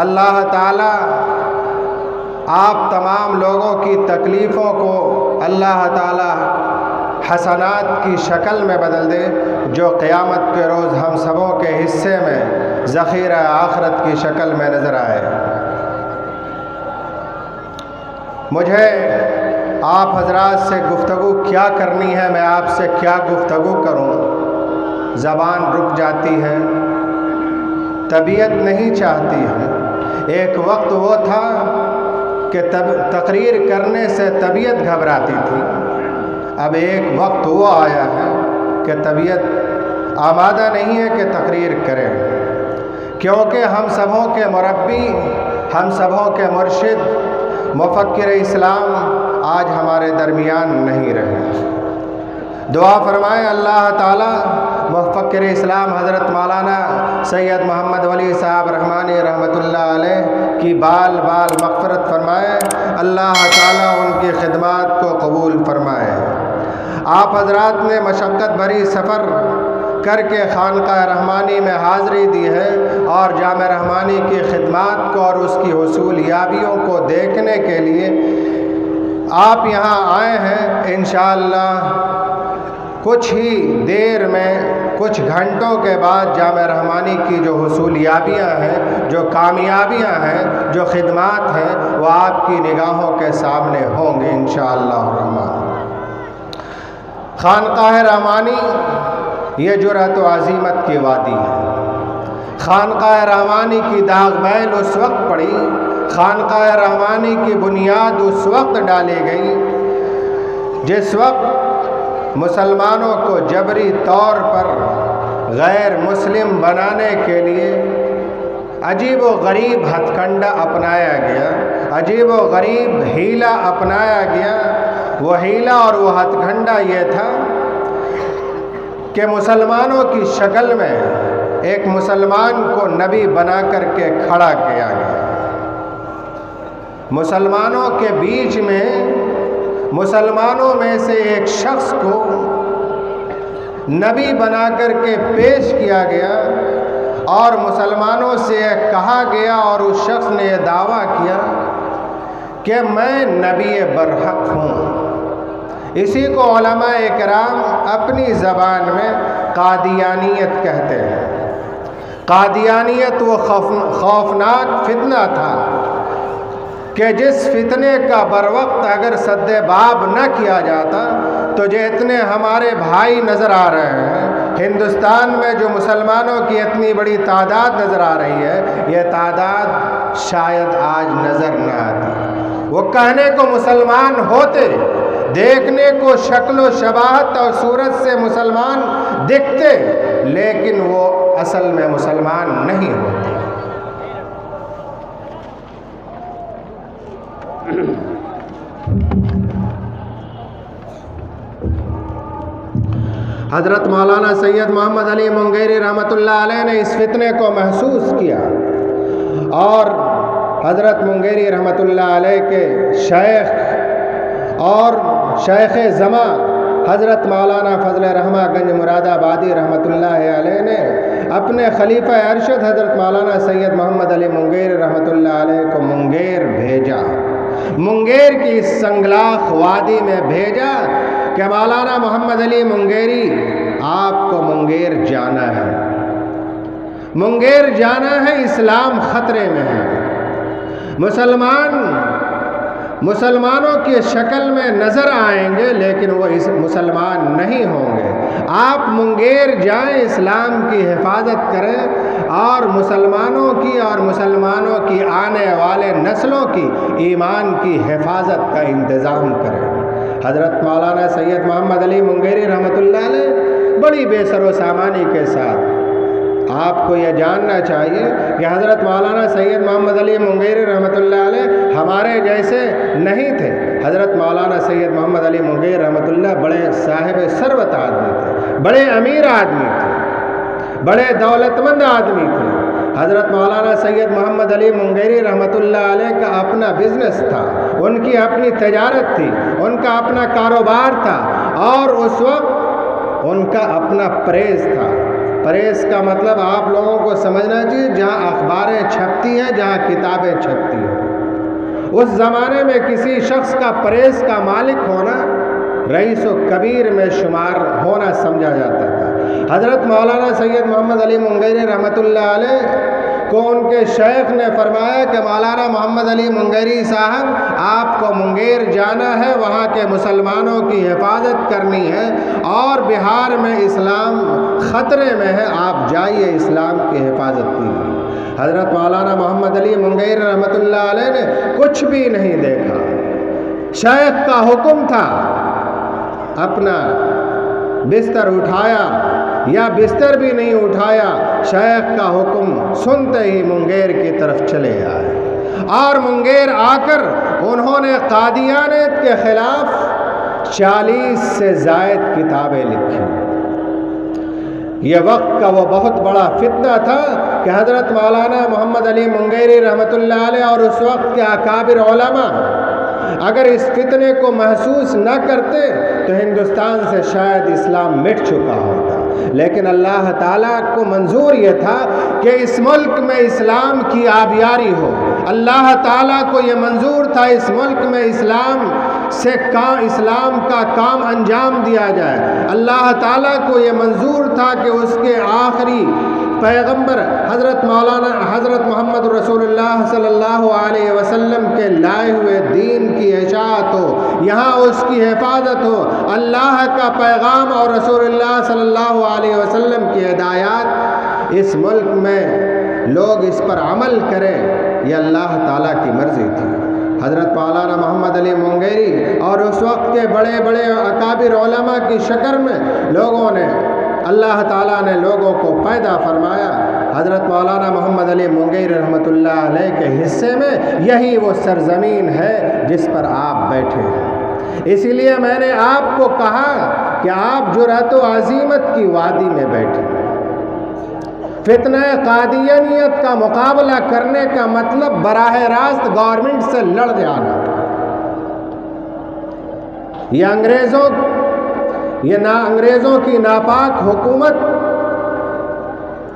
اللہ تعالیٰ آپ تمام لوگوں کی تکلیفوں کو اللہ تعالیٰ حسنات کی شکل میں بدل دے، جو قیامت کے روز ہم سبوں کے حصے میں ذخیرہ آخرت کی شکل میں نظر آئے۔ مجھے آپ حضرات سے گفتگو کیا کرنی ہے، میں آپ سے کیا گفتگو کروں، زبان رک جاتی ہے، طبیعت نہیں چاہتی ہے۔ ایک وقت وہ تھا کہ تقریر کرنے سے طبیعت گھبراتی تھی، اب ایک وقت وہ آیا ہے کہ طبیعت آمادہ نہیں ہے کہ تقریر کریں، کیونکہ ہم سبوں کے مربی، ہم سبوں کے مرشد، مفکر اسلام آج ہمارے درمیان نہیں رہے۔ دعا فرمائیں اللہ تعالیٰ مفکر اسلام حضرت مولانا سید محمد ولی صاحب رحمانی رحمۃ اللہ علیہ کی بال بال مغفرت فرمائے، اللہ تعالیٰ ان کی خدمات کو قبول فرمائے۔ آپ حضرات نے مشقت بھری سفر کر کے خانقاہ رحمانی میں حاضری دی ہے اور جامع رحمانی کی خدمات کو اور اس کی حصول یابیوں کو دیکھنے کے لیے آپ یہاں آئے ہیں۔ انشاءاللہ کچھ ہی دیر میں، کچھ گھنٹوں کے بعد جامع رحمانی کی جو حصولیابیاں ہیں، جو کامیابیاں ہیں، جو خدمات ہیں، وہ آپ کی نگاہوں کے سامنے ہوں گے انشاءاللہ الرحمن۔ خانقاہ رحمانی یہ جرأت و عزیمت کی وادی ہے۔ خانقاہ رحمانی کی داغ بیل اس وقت پڑی، خانقاہ رحمانی کی بنیاد اس وقت ڈالی گئی جس وقت مسلمانوں کو جبری طور پر غیر مسلم بنانے کے لیے عجیب و غریب ہتھ کنڈا اپنایا گیا، عجیب و غریب ہیلا اپنایا گیا۔ وہ ہیلا اور وہ ہتھ کنڈا یہ تھا کہ مسلمانوں کی شکل میں ایک مسلمان کو نبی بنا کر کے کھڑا کیا گیا۔ مسلمانوں کے بیچ میں، مسلمانوں میں سے ایک شخص کو نبی بنا کر کے پیش کیا گیا اور مسلمانوں سے کہا گیا اور اس شخص نے یہ دعویٰ کیا کہ میں نبی برحق ہوں۔ اسی کو علماء کرام اپنی زبان میں قادیانیت کہتے ہیں۔ قادیانیت وہ خوفناک فتنہ تھا کہ جس فتنے کا بروقت اگر سد باب نہ کیا جاتا تو جتنے ہمارے بھائی نظر آ رہے ہیں ہندوستان میں، جو مسلمانوں کی اتنی بڑی تعداد نظر آ رہی ہے، یہ تعداد شاید آج نظر نہ آتی۔ وہ کہنے کو مسلمان ہوتے، دیکھنے کو شکل و شباہت اور صورت سے مسلمان دکھتے، لیکن وہ اصل میں مسلمان نہیں ہوتے۔ حضرت مولانا سید محمد علی منگیری رحمۃ اللہ علیہ نے اس فتنے کو محسوس کیا اور حضرت منگیری رحمۃ اللہ علیہ کے شیخ اور شیخ زمان حضرت مولانا فضل رحمہ گنج مراد آبادی رحمۃ اللہ علیہ نے اپنے خلیفہ ارشد حضرت مولانا سید محمد علی منگیری رحمۃ اللہ علیہ کو منگیر بھیجا، منگیر کی اس سنگلاخ وادی میں بھیجا کہ مولانا محمد علی منگیری آپ کو منگیر جانا ہے، منگیر جانا ہے، اسلام خطرے میں ہے، مسلمانوں کی شکل میں نظر آئیں گے لیکن وہ مسلمان نہیں ہوں گے، آپ منگیر جائیں، اسلام کی حفاظت کریں اور مسلمانوں کی اور مسلمانوں کی آنے والے نسلوں کی ایمان کی حفاظت کا انتظام کریں۔ حضرت مولانا سید محمد علی منگیری رحمۃ اللہ علیہ بڑی بے سر و سامانی کے ساتھ، آپ کو یہ جاننا چاہیے کہ حضرت مولانا سید محمد علی منگیری رحمۃ اللہ علیہ ہمارے جیسے نہیں تھے۔ حضرت مولانا سید محمد علی منگیری رحمۃ اللہ بڑے صاحب ثروت آدمی تھے، بڑے امیر آدمی تھے، بڑے دولت مند آدمی تھے۔ حضرت مولانا سید محمد علی منگیری رحمۃ اللہ علیہ کا اپنا بزنس تھا، ان کی اپنی تجارت تھی، ان کا اپنا کاروبار تھا اور اس وقت ان کا اپنا پریس تھا۔ پریس کا مطلب آپ لوگوں کو سمجھنا چاہیے جہاں اخباریں چھپتی ہیں، جہاں کتابیں چھپتی ہیں۔ اس زمانے میں کسی شخص کا پریس کا مالک ہونا رئیس و کبیر میں شمار ہونا سمجھا جاتا تھا۔ حضرت مولانا سید محمد علی منگیری رحمۃ اللہ علیہ کو ان کے شیخ نے فرمایا کہ مولانا محمد علی منگیری صاحب، آپ کو منگیر جانا ہے، وہاں کے مسلمانوں کی حفاظت کرنی ہے، اور بہار میں اسلام خطرے میں ہے، آپ جائیے اسلام کی حفاظت کیجیے۔ حضرت مولانا محمد علی منگیری رحمۃ اللہ علیہ نے کچھ بھی نہیں دیکھا، شیخ کا حکم تھا، اپنا بستر اٹھایا یا بستر بھی نہیں اٹھایا، شیخ کا حکم سنتے ہی منگیر کی طرف چلے آئے، اور منگیر آ کر انہوں نے قادیانیت کے خلاف 40 سے زائد کتابیں لکھی۔ یہ وقت کا وہ بہت بڑا فتنہ تھا کہ حضرت مولانا محمد علی منگیری رحمۃ اللہ علیہ اور اس وقت کے اکابر علماء اگر اس فتنے کو محسوس نہ کرتے تو ہندوستان سے شاید اسلام مٹ چکا ہوتا، لیکن اللہ تعالیٰ کو منظور یہ تھا کہ اس ملک میں اسلام کی آبیاری ہو۔ اللہ تعالیٰ کو یہ منظور تھا اس ملک میں اسلام کا کام انجام دیا جائے۔ اللہ تعالیٰ کو یہ منظور تھا کہ اس کے آخری پیغمبر حضرت محمد رسول اللہ صلی اللہ علیہ وسلم کے لائے ہوئے دین کی اشاعت ہو، یہاں اس کی حفاظت ہو، اللہ کا پیغام اور رسول اللہ صلی اللہ علیہ وسلم کی ہدایات اس ملک میں لوگ اس پر عمل کریں، یہ اللہ تعالیٰ کی مرضی تھی۔ حضرت مولانا محمد علی منگیری اور اس وقت کے بڑے بڑے اکابر علماء کی شکل میں اللہ تعالیٰ نے لوگوں کو پیدا فرمایا۔ حضرت مولانا محمد علی منگیری رحمۃ اللہ علیہ کے حصے میں یہی وہ سرزمین ہے جس پر آپ بیٹھے ہیں۔ اسی لیے میں نے آپ کو کہا کہ آپ جرأت و عزیمت کی وادی میں بیٹھے۔ فتنہ قادیانیت کا مقابلہ کرنے کا مطلب براہ راست گورنمنٹ سے لڑ جانا، یہ انگریزوں کی ناپاک حکومت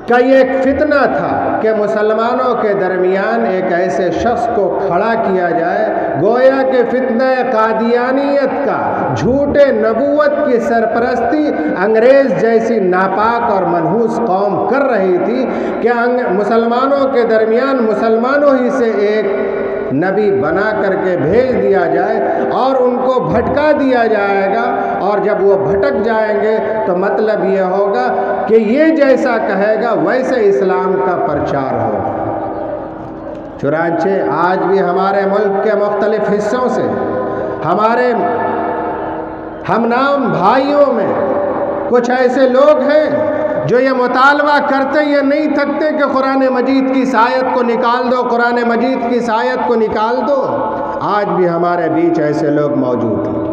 کا یہ ایک فتنہ تھا کہ مسلمانوں کے درمیان ایک ایسے شخص کو کھڑا کیا جائے گویا کہ فتنہ قادیانیت کا جھوٹے نبوت کی سرپرستی انگریز جیسی ناپاک اور منحوس قوم کر رہی تھی کہ مسلمانوں کے درمیان مسلمانوں ہی سے ایک نبی بنا کر کے بھیج دیا جائے اور ان کو بھٹکا دیا جائے گا، اور جب وہ بھٹک جائیں گے تو مطلب یہ ہوگا کہ یہ جیسا کہے گا ویسے اسلام کا پرچار ہوگا۔ چنانچہ آج بھی ہمارے ملک کے مختلف حصوں سے ہمارے ہم نام بھائیوں میں کچھ ایسے لوگ ہیں جو یہ مطالبہ کرتے یہ نہیں تھکتے کہ قرآن مجید کی آیت کو نکال دو، قرآن مجید کی آیت کو نکال دو۔ آج بھی ہمارے بیچ ایسے لوگ موجود ہیں۔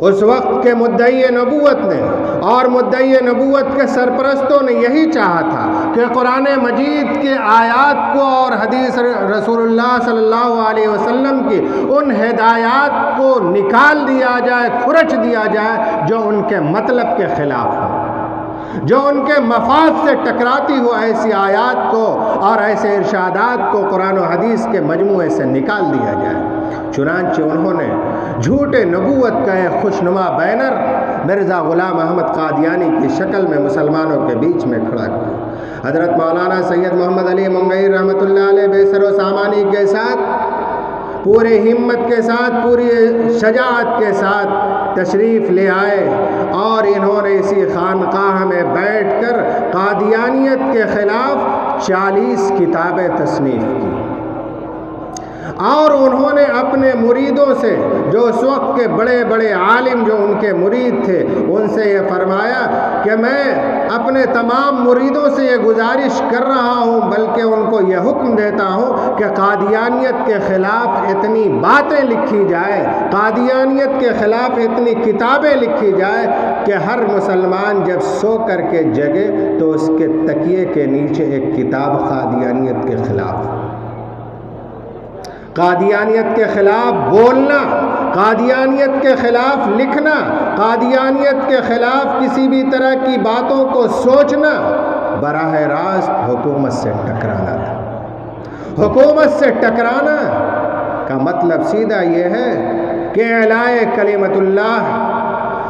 اس وقت کے مدعی نبوت نے اور مدعی نبوت کے سرپرستوں نے یہی چاہا تھا کہ قرآن مجید کے آیات کو اور حدیث رسول اللہ صلی اللہ علیہ وسلم کی ان ہدایات کو نکال دیا جائے، کھرچ دیا جائے جو ان کے مطلب کے خلاف ہو، جو ان کے مفاد سے ٹکراتی ہو۔ ایسی آیات کو اور ایسے ارشادات کو قرآن و حدیث کے مجموعے سے نکال دیا جائے۔ چنانچہ انہوں نے جھوٹے نبوت کا ایک خوشنما بینر مرزا غلام احمد قادیانی کی شکل میں مسلمانوں کے بیچ میں کھڑا کیا۔ حضرت مولانا سید محمد علی منگیری رحمۃ اللہ علیہ بے سر و سامانی کے ساتھ، پورے ہمت کے ساتھ، پوری شجاعت کے ساتھ تشریف لے آئے اور انہوں نے اسی خانقاہ میں بیٹھ کر قادیانیت کے خلاف 40 کتابیں تصنیف کی، اور انہوں نے اپنے مریدوں سے جو اس وقت کے بڑے بڑے عالم جو ان کے مرید تھے ان سے یہ فرمایا کہ میں اپنے تمام مریدوں سے یہ گزارش کر رہا ہوں، بلکہ ان کو یہ حکم دیتا ہوں کہ قادیانیت کے خلاف اتنی باتیں لکھی جائے، قادیانیت کے خلاف اتنی کتابیں لکھی جائے کہ ہر مسلمان جب سو کر کے جگے تو اس کے تکیے کے نیچے ایک کتاب قادیانیت کے خلاف، قادیانیت کے خلاف بولنا، قادیانیت کے خلاف لکھنا، قادیانیت کے خلاف کسی بھی طرح کی باتوں کو سوچنا براہ راست حکومت سے ٹکرانا تھا۔ حکومت سے ٹکرانا کا مطلب سیدھا یہ ہے کہ اعلاء کلمت اللہ،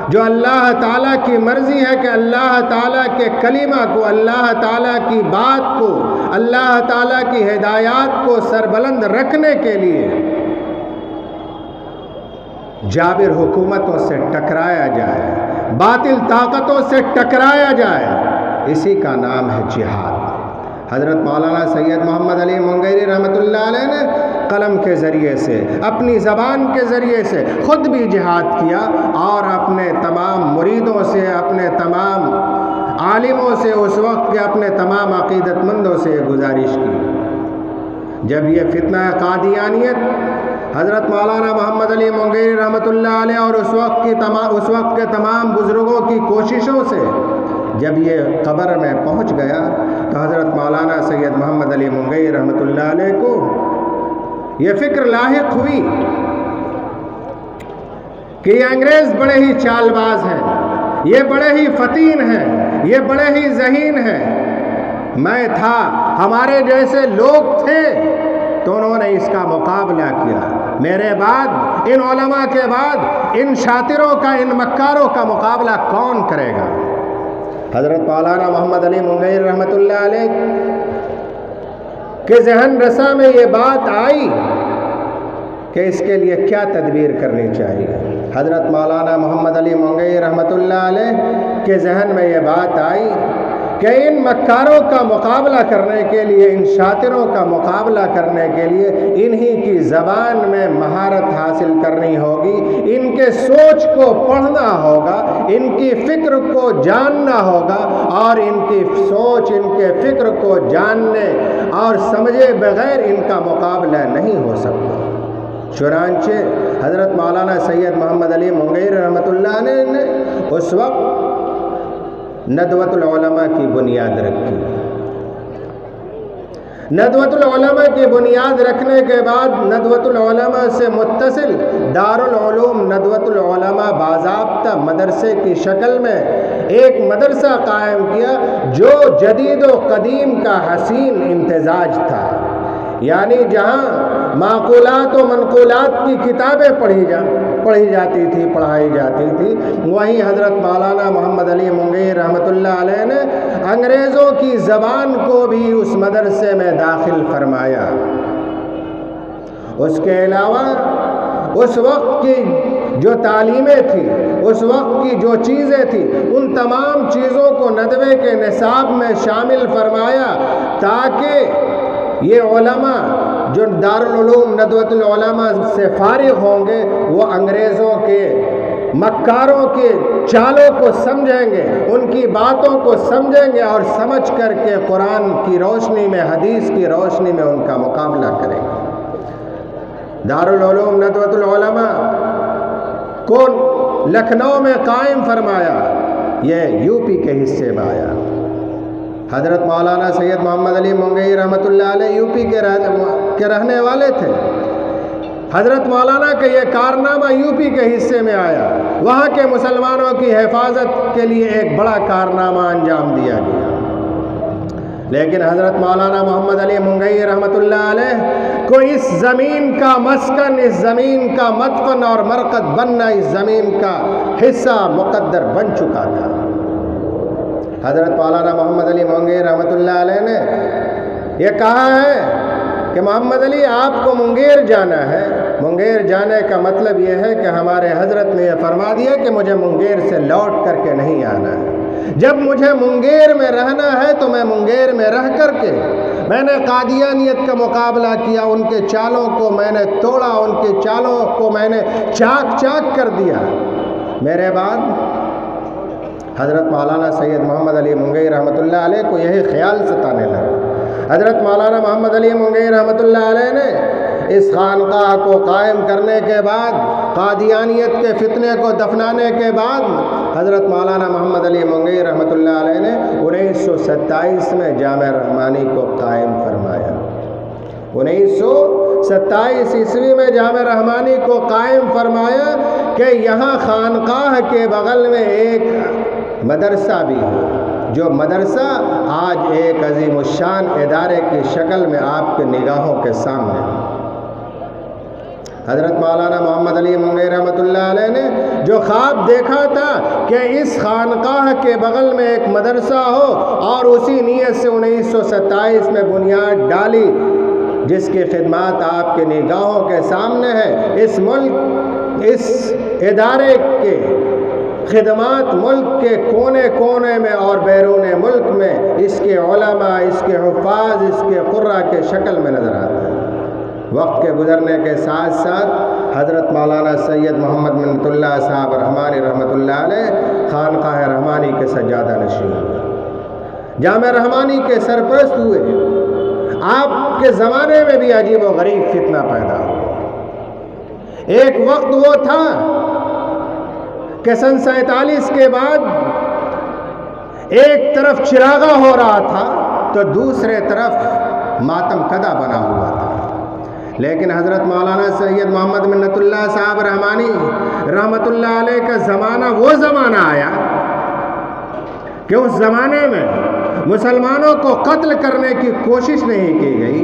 جو اللہ تعالیٰ کی مرضی ہے کہ اللہ تعالیٰ کے کلمہ کو، اللہ تعالیٰ کی بات کو، اللہ تعالیٰ کی ہدایات کو سربلند رکھنے کے لیے جابر حکومتوں سے ٹکرایا جائے، باطل طاقتوں سے ٹکرایا جائے، اسی کا نام ہے جہاد۔ حضرت مولانا سید محمد علی منگیری رحمۃ اللہ علیہ نے قلم کے ذریعے سے، اپنی زبان کے ذریعے سے خود بھی جہاد کیا اور اپنے تمام مریدوں سے، اپنے تمام عالموں سے، اس وقت کے اپنے تمام عقیدت مندوں سے یہ گزارش کی۔ جب یہ فتنہ قادیانیت حضرت مولانا محمد علی منگیری رحمۃ اللہ علیہ اور اس وقت کے تمام بزرگوں کی کوششوں سے جب یہ قبر میں پہنچ گیا تو حضرت مولانا سید محمد علی منگیری رحمۃ اللہ علیہ کو یہ فکر لاحق ہوئی کہ یہ انگریز بڑے ہی چال باز ہیں، یہ بڑے ہی فتین ہیں، یہ بڑے ہی ذہین ہیں۔ میں تھا، ہمارے جیسے لوگ تھے تو انہوں نے اس کا مقابلہ کیا۔ میرے بعد، ان علماء کے بعد، ان شاطروں کا، ان مکاروں کا مقابلہ کون کرے گا؟ حضرت مولانا محمد علی منگیری رحمۃ اللہ علیہ کے ذہن رسا میں یہ بات آئی کہ اس کے لیے کیا تدبیر کرنی چاہیے۔ حضرت مولانا محمد علی منگیری رحمۃ اللہ علیہ کے ذہن میں یہ بات آئی کہ ان مکاروں کا مقابلہ کرنے کے لیے، ان شاطروں کا مقابلہ کرنے کے لیے انہی کی زبان میں مہارت حاصل کرنی ہوگی، ان کے سوچ کو پڑھنا ہوگا، ان کی فکر کو جاننا ہوگا، اور ان کی سوچ، ان کے فکر کو جاننے اور سمجھے بغیر ان کا مقابلہ نہیں ہو سکتا۔ چنانچہ حضرت مولانا سید محمد علی منگیری رحمۃ اللہ علیہ نے اس وقت ندوۃ العلماء کی بنیاد رکھی۔ ندوۃ العلماء کی بنیاد رکھنے کے بعد ندوۃ العلماء سے متصل دارالعلوم ندوۃ العلماء باضابطہ مدرسے کی شکل میں ایک مدرسہ قائم کیا جو جدید و قدیم کا حسین امتزاج تھا، یعنی جہاں معقولات و منقولات کی کتابیں پڑھائی جاتی تھی، وہیں حضرت مولانا محمد علی منگیری رحمۃ اللہ علیہ نے انگریزوں کی زبان کو بھی اس مدرسے میں داخل فرمایا۔ اس کے علاوہ اس وقت کی جو تعلیمیں تھیں، اس وقت کی جو چیزیں تھیں، ان تمام چیزوں کو ندوے کے نصاب میں شامل فرمایا تاکہ یہ علماء جو دارالعلوم ندوۃ العلماء سے فارغ ہوں گے وہ انگریزوں کے مکاروں کے چالوں کو سمجھیں گے، ان کی باتوں کو سمجھیں گے اور سمجھ کر کے قرآن کی روشنی میں، حدیث کی روشنی میں ان کا مقابلہ کریں گے۔ دارالعلوم ندوۃ العلماء کو لکھنؤ میں قائم فرمایا، یہ یو پی کے حصے میں آیا۔ حضرت مولانا سید محمد علی منگیری رحمۃ اللہ علیہ یو پی کے رہنے والے تھے۔ حضرت مولانا کا یہ کارنامہ یو پی کے حصے میں آیا، وہاں کے مسلمانوں کی حفاظت کے لیے ایک بڑا کارنامہ انجام دیا گیا۔ لیکن حضرت مولانا محمد علی منگیری رحمۃ اللہ علیہ کو اس زمین کا مسکن، اس زمین کا مدفن اور مرقد بننا، اس زمین کا حصہ مقدر بن چکا تھا۔ حضرت مولانا محمد علی منگیری رحمۃ اللہ علیہ نے یہ کہا ہے کہ محمد علی آپ کو منگیر جانا ہے۔ منگیر جانے کا مطلب یہ ہے کہ ہمارے حضرت نے یہ فرما دیا کہ مجھے منگیر سے لوٹ کر کے نہیں آنا ہے۔ جب مجھے منگیر میں رہنا ہے تو میں منگیر میں رہ کر کے میں نے قادیانیت کا مقابلہ کیا، ان کے چالوں کو میں نے توڑا، ان کے چالوں کو میں نے چاک چاک کر دیا۔ میرے بعد حضرت مولانا سید محمد علی منگیری رحمۃ اللہ علیہ کو یہی خیال ستانے لگا۔ حضرت مولانا محمد علی منگیری رحمۃ اللہ علیہ نے اس خانقاہ کو قائم کرنے کے بعد، قادیانیت کے فتنے کو دفنانے کے بعد، حضرت مولانا محمد علی منگیری رحمۃ اللہ علیہ نے 1927 میں جامع رحمانی کو قائم فرمایا۔ 1927 1927 عیسوی میں جامع رحمانی کو قائم فرمایا کہ یہاں خانقاہ کے بغل میں ایک مدرسہ بھی ہے، جو مدرسہ آج ایک عظیم الشان ادارے کی شکل میں آپ کے نگاہوں کے سامنے ہے۔ حضرت مولانا محمد علی منگئی رحمۃ اللہ علیہ نے جو خواب دیکھا تھا کہ اس خانقاہ کے بغل میں ایک مدرسہ ہو، اور اسی نیت سے 1927 میں بنیاد ڈالی، جس کی خدمات آپ کے نگاہوں کے سامنے ہے۔ اس ادارے کے خدمات ملک کے کونے کونے میں اور بیرون ملک میں اس کے علماء، اس کے حفاظ، اس کے قراء کے شکل میں نظر آتے ہیں۔ وقت کے گزرنے کے ساتھ ساتھ حضرت مولانا سید محمد منت اللہ صاحب رحمانی رحمۃ اللہ علیہ خانقاہ رحمانی کے سجادہ نشین ہوئے، جامع رحمانی کے سرپرست ہوئے۔ آپ کے زمانے میں بھی عجیب و غریب فتنہ پیدا ہوا۔ ایک وقت وہ تھا کہ سن 47 کے بعد ایک طرف چراغاں ہو رہا تھا تو دوسرے طرف ماتم کدہ بنا ہوا تھا، لیکن حضرت مولانا سید محمد منت اللہ صاحب رحمانی رحمۃ اللہ علیہ کا زمانہ وہ زمانہ آیا کہ اس زمانے میں مسلمانوں کو قتل کرنے کی کوشش نہیں کی گئی،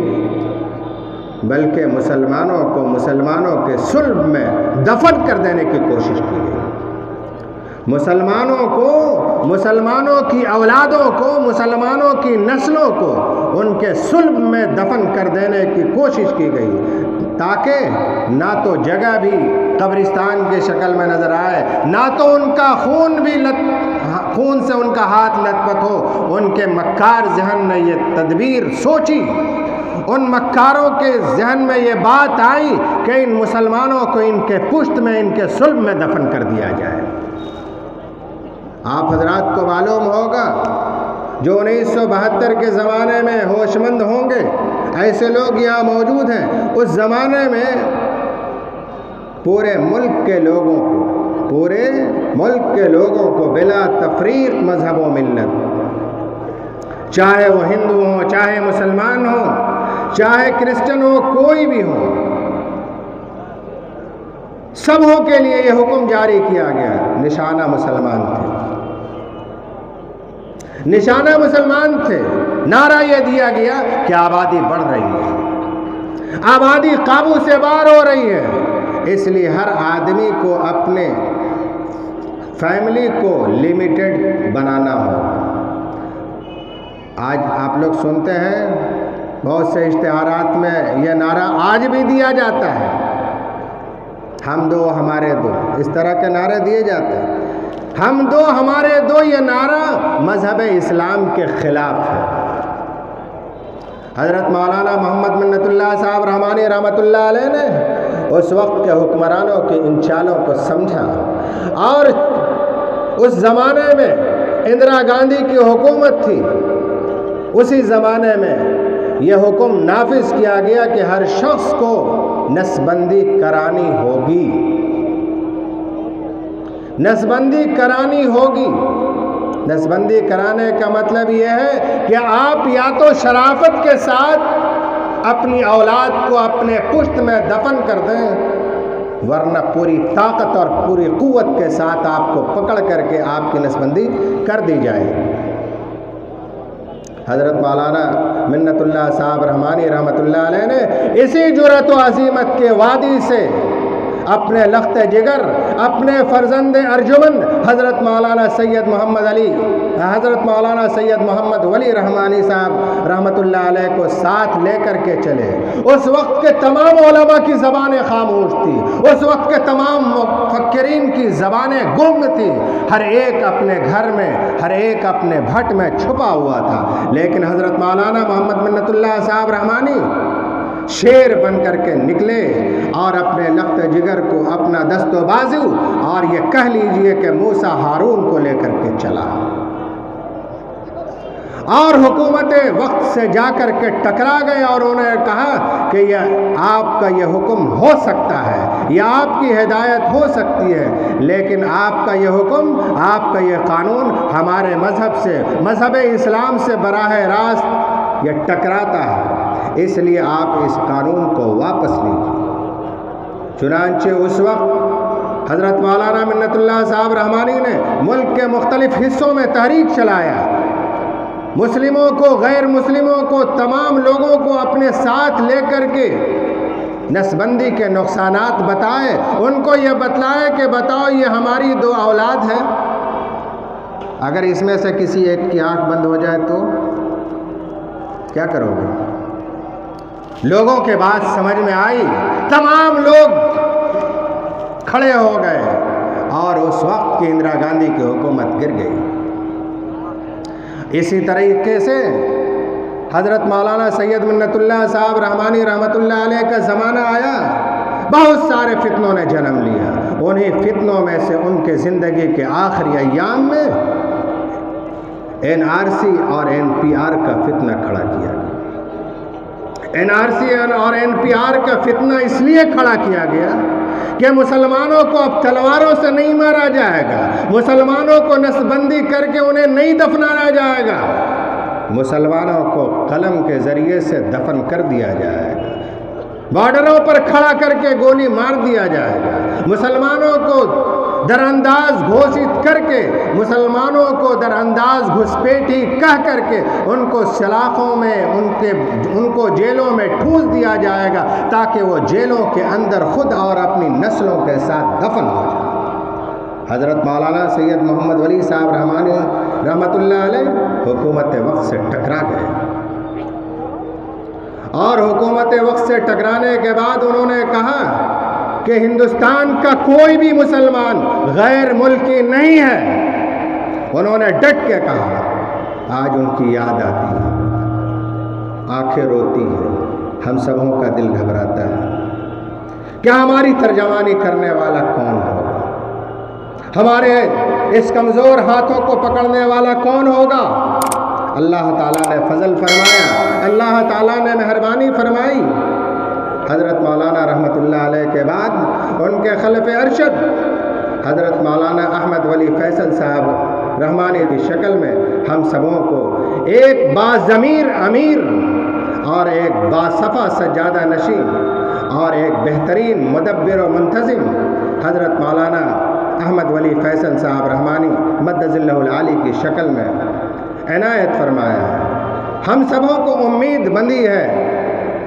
بلکہ مسلمانوں کے صلب میں دفن کر دینے کی کوشش کی گئی۔ مسلمانوں کی اولادوں کو، مسلمانوں کی نسلوں کو ان کے صلب میں دفن کر دینے کی کوشش کی گئی، تاکہ نہ تو جگہ بھی قبرستان کی شکل میں نظر آئے، نہ تو ان کا خون سے ان کا ہاتھ لت پت ہو۔ ان کے مکار ذہن نے یہ تدبیر سوچی، ان مکاروں کے ذہن میں یہ بات آئی کہ ان مسلمانوں کو ان کے پشت میں، ان کے صلب میں دفن کر دیا جائے۔ آپ حضرات کو معلوم ہوگا، جو 1972 کے زمانے میں ہوش مند ہوں گے، ایسے لوگ یہاں موجود ہیں، اس زمانے میں پورے ملک کے لوگوں کو بلا تفریق مذہب و ملت، چاہے وہ ہندو ہوں، چاہے مسلمان ہوں، چاہے کرسچن ہو، کوئی بھی ہو، سبوں کے لیے یہ حکم جاری کیا گیا۔ نشانہ مسلمان تھے، نعرہ یہ دیا گیا کہ آبادی بڑھ رہی ہے، آبادی قابو سے باہر ہو رہی ہے، اس لیے ہر آدمی کو اپنے فیملی کو لمیٹڈ بنانا ہوگا۔ آج آپ لوگ سنتے ہیں بہت سے اشتہارات میں یہ نعرہ آج بھی دیا جاتا ہے، ہم دو ہمارے دو، اس طرح کے نعرے دیے جاتے ہیں۔ ہم دو ہمارے دو، یہ نعرہ مذہب اسلام کے خلاف ہے۔ حضرت مولانا محمد منت اللہ صاحب رحمانی رحمۃ اللہ علیہ نے اس وقت کے حکمرانوں کی ان چالوں کو سمجھا، اور اس زمانے میں اندرا گاندھی کی حکومت تھی، اسی زمانے میں یہ حکم نافذ کیا گیا کہ ہر شخص کو نسبندی کرانی ہوگی، نسبندی کرانی ہوگی۔ نسبندی کرانے کا مطلب یہ ہے کہ آپ یا تو شرافت کے ساتھ اپنی اولاد کو اپنے پشت میں دفن کر دیں، ورنہ پوری طاقت اور پوری قوت کے ساتھ آپ کو پکڑ کر کے آپ کی نسبندی کر دی جائے۔ حضرت مولانا منت اللہ صاحب رحمانی رحمۃ اللہ علیہ نے اسی جرأت و عزیمت کے وادی سے اپنے لخت جگر، اپنے فرزند ارجمن حضرت مولانا سید محمد ولی رحمانی صاحب رحمۃ اللہ علیہ کو ساتھ لے کر کے چلے۔ اس وقت کے تمام علماء کی زبانیں خاموش تھی، اس وقت کے تمام مفکرین کی زبانیں گنگ تھی، ہر ایک اپنے گھر میں، ہر ایک اپنے بھٹ میں چھپا ہوا تھا، لیکن حضرت مولانا محمد منت اللہ صاحب رحمانی شیر بن کر کے نکلے اور اپنے لخت جگر کو، اپنا دست و بازو، اور یہ کہہ لیجئے کہ موسیٰ ہارون کو لے کر کے چلا، اور حکومت وقت سے جا کر کے ٹکرا گئے، اور انہوں نے کہا کہ یہ آپ کا یہ حکم ہو سکتا ہے، یہ آپ کی ہدایت ہو سکتی ہے، لیکن آپ کا یہ حکم، آپ کا یہ قانون ہمارے مذہب سے، مذہب اسلام سے براہ راست یہ ٹکراتا ہے، اس لیے آپ اس قانون کو واپس لیجیے۔ چنانچہ اس وقت حضرت مولانا منت اللہ صاحب رحمانی نے ملک کے مختلف حصوں میں تحریک چلایا، مسلموں کو، غیر مسلموں کو، تمام لوگوں کو اپنے ساتھ لے کر کے نسبندی کے نقصانات بتائے، ان کو یہ بتلائے کہ بتاؤ یہ ہماری 2 اولاد ہے، اگر اس میں سے کسی ایک کی آنکھ بند ہو جائے تو کیا کرو گے؟ لوگوں کے بات سمجھ میں آئی، تمام لوگ کھڑے ہو گئے اور اس وقت کی اندرا گاندھی کی حکومت گر گئی۔ اسی طریقے سے حضرت مولانا سید منت اللہ صاحب رحمانی رحمۃ اللہ علیہ کا زمانہ آیا، بہت سارے فتنوں نے جنم لیا، انہی فتنوں میں سے ان کے زندگی کے آخری ایام میں NRC اور NPR کا فتنہ کھڑا کیا گیا۔ NRC اور NPR کا فتنہ اس لیے کھڑا کیا گیا کہ مسلمانوں کو اب تلواروں سے نہیں مارا جائے گا، مسلمانوں کو نسبندی کر کے انہیں نہیں دفنایا جائے گا، مسلمانوں کو قلم کے ذریعے سے دفن کر دیا جائے گا، بارڈروں پر کھڑا کر کے گولی مار دیا جائے گا، مسلمانوں کو درانداز گھوشت کر کے، مسلمانوں کو درانداز گھسپیٹی کہہ کر کے ان کو سلاخوں میں، ان کو جیلوں میں ٹھوس دیا جائے گا تاکہ وہ جیلوں کے اندر خود اور اپنی نسلوں کے ساتھ دفن ہو جائے۔ حضرت مولانا سید محمد ولی صاحب رحمانی رحمۃ اللہ علیہ حکومت وقت سے ٹکرا گئے، اور حکومت وقت سے ٹکرانے کے بعد انہوں نے کہا کہ ہندوستان کا کوئی بھی مسلمان غیر ملکی نہیں ہے۔ انہوں نے ڈٹ کے کہا، آج ان کی یاد آتی ہے، آنکھیں روتی ہیں، ہم سبوں کا دل گھبراتا ہے، کیا ہماری ترجمانی کرنے والا کون ہوگا؟ ہمارے اس کمزور ہاتھوں کو پکڑنے والا کون ہوگا؟ اللہ تعالیٰ نے فضل فرمایا، اللہ تعالیٰ نے مہربانی فرمائی۔ حضرت مولانا رحمۃ اللہ علیہ کے بعد ان کے خلف ارشد حضرت مولانا احمد ولی فیصل صاحب رحمانی کی شکل میں ہم سبوں کو ایک باضمیر امیر اور ایک باصفا سجادہ نشین اور ایک بہترین مدبر و منتظم حضرت مولانا احمد ولی فیصل صاحب رحمانی مدد اللہ العالی کی شکل میں عنایت فرمایا ہے۔ ہم سبوں کو امید بندی ہے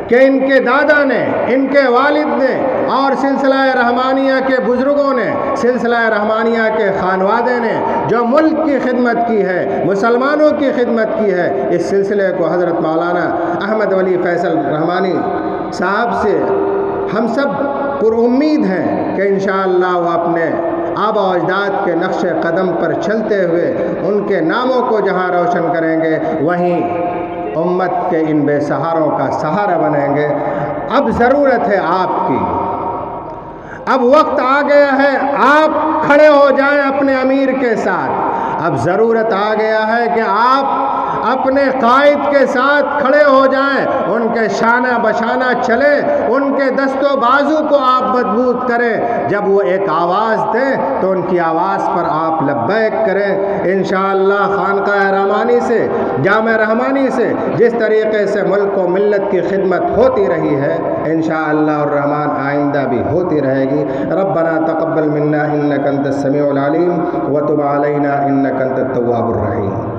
کہ ان کے دادا نے، ان کے والد نے اور سلسلہ رحمانیہ کے بزرگوں نے، سلسلہ رحمانیہ کے خانوادے نے جو ملک کی خدمت کی ہے، مسلمانوں کی خدمت کی ہے، اس سلسلے کو حضرت مولانا احمد ولی فیصل رحمانی صاحب سے ہم سب پر امید ہیں کہ انشاءاللہ وہ اپنے آبا و اجداد کے نقش قدم پر چلتے ہوئے ان کے ناموں کو جہاں روشن کریں گے، وہیں امت کے ان بے سہاروں کا سہارا بنیں گے۔ اب ضرورت ہے آپ کی، اب وقت آ گیا ہے آپ کھڑے ہو جائیں اپنے امیر کے ساتھ، اب ضرورت آ گیا ہے کہ آپ اپنے قائد کے ساتھ کھڑے ہو جائیں، ان کے شانہ بشانہ چلیں، ان کے دست و بازو کو آپ مضبوط کریں، جب وہ ایک آواز دیں تو ان کی آواز پر آپ لبیک کریں۔ انشاءاللہ خانقاہ رحمانی سے، جامع رحمانی سے جس طریقے سے ملک و ملت کی خدمت ہوتی رہی ہے، انشاءاللہ الرحمن آئندہ بھی ہوتی رہے گی۔ ربنا تقبل منا انک انت السمیع العلیم وتب علینا انک انت التواب الرحیم۔